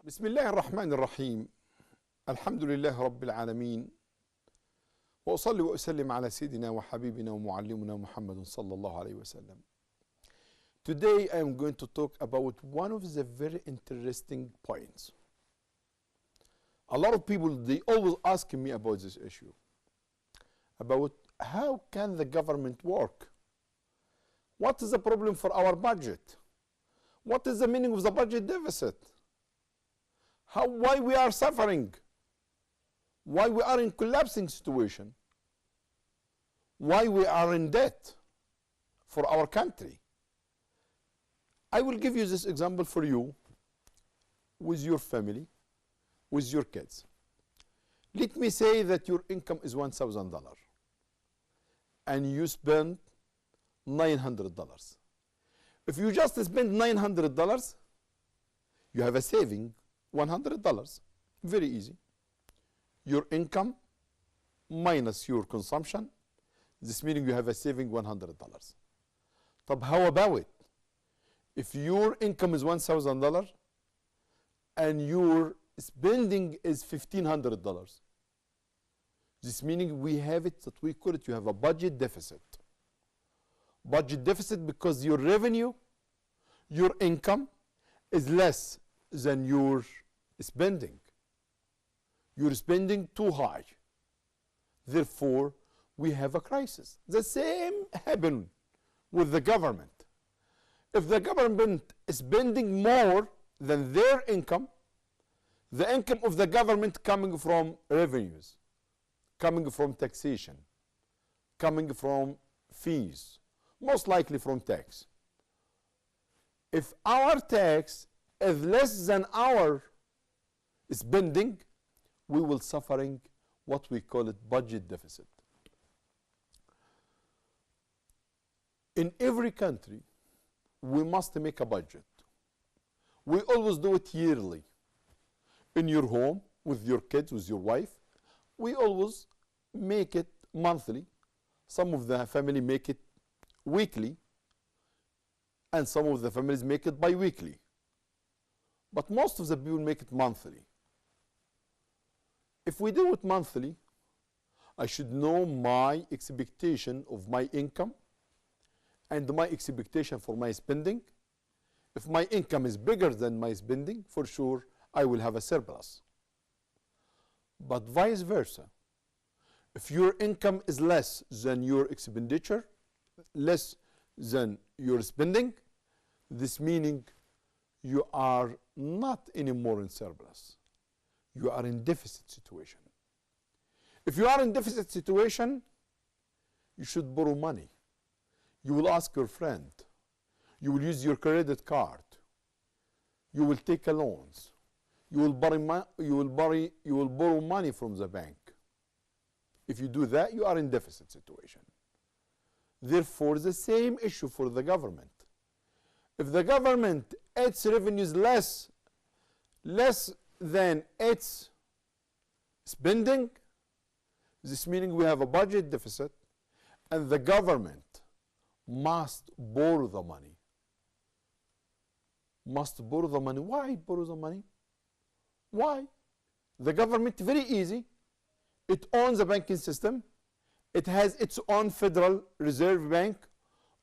بسم الله الرحمن الرحيم. الحمد لله رب العالمين، وأصلي وأسلم على سيدنا وحبيبنا ومعلمنا محمد صلى الله عليه وسلم. Today I am going to talk about one of the very interesting points. A lot of people, they always ask me about this issue, about how can the government work? What is the problem for our budget? What is the meaning of the budget deficit? Why we are suffering? Why we are in collapsing situation? Why we are in debt for our country? I will give you this example for you with your family, with your kids. Let me say that your income is $1,000 and you spend $900. If you just spend $900, you have a saving $100. Very easy. Your income minus your consumption, this meaning you have a saving $100. But how about it? If your income is $1,000 and your spending is $1,500, this meaning we have it, that we call it, you have a budget deficit. Budget deficit because your revenue, your income is less than your spending. You're spending too high. Therefore, we have a crisis. The same happened with the government. If the government is spending more than their income, the income of the government coming from revenues, coming from taxation, coming from fees, most likely from tax. If our tax is less than our spending, we will suffering what we call it budget deficit. In every country, we must make a budget. We always do it yearly. In your home, with your kids, with your wife, we always make it monthly. Some of the family make it weekly, and some of the families make it bi-weekly. But most of the people make it monthly. If we do it monthly, I should know my expectation of my income and my expectation for my spending. If my income is bigger than my spending, for sure I will have a surplus. But vice versa, if your income is less than your expenditure, less than your spending, this meaning you are not anymore in surplus. You are in deficit situation. If you are in deficit situation, you should borrow money. You will ask your friend. You will use your credit card. You will take a loans. You will borrow money from the bank. If you do that, you are in deficit situation. Therefore, the same issue for the government. If the government, its revenue is less than its spending, this meaning we have a budget deficit, and the government must borrow the money. Must borrow the money. Why borrow the money? Why? The government, very easy. It owns the banking system. It has its own Federal Reserve Bank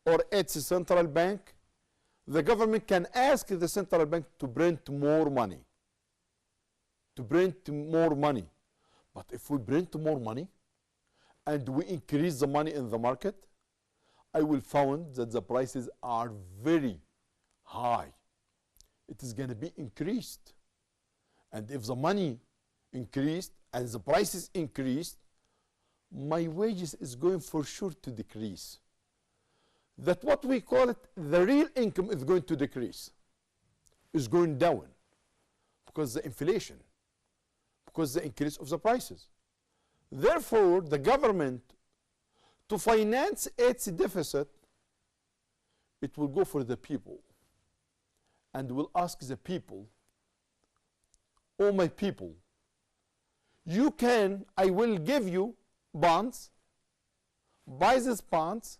or its central bank. The government can ask the central bank to print more money. To print more money. But if we print more money and we increase the money in the market, I will find that the prices are very high. It is going to be increased. And if the money increased and the prices increased, my wages is going for sure to decrease. That what we call it, the real income is going to decrease, is going down because the inflation, because the increase of the prices. Therefore, the government, to finance its deficit, it will go for the people and will ask the people, oh my people, I will give you bonds, buy these bonds,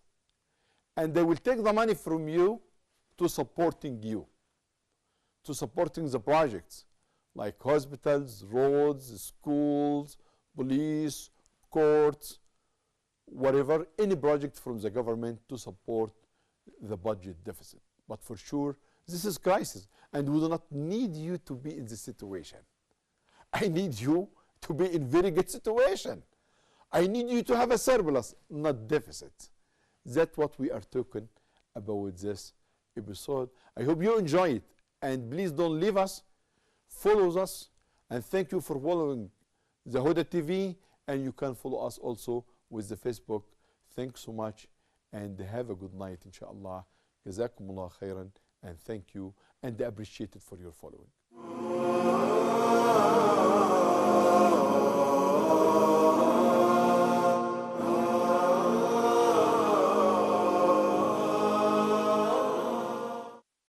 and they will take the money from you to supporting you, to supporting the projects, like hospitals, roads, schools, police, courts, whatever, any project from the government to support the budget deficit. But for sure, this is crisis, and we do not need you to be in this situation. I need you to be in very good situation. I need you to have a surplus, not deficit. That's what we are talking about this episode. I hope you enjoy it, and please don't leave us. Follow us, and thank you for following the Huda TV, and you can follow us also with the Facebook. Thanks so much, and have a good night, inshallah. Jazakumullah khairan, and thank you, and appreciate it for your following.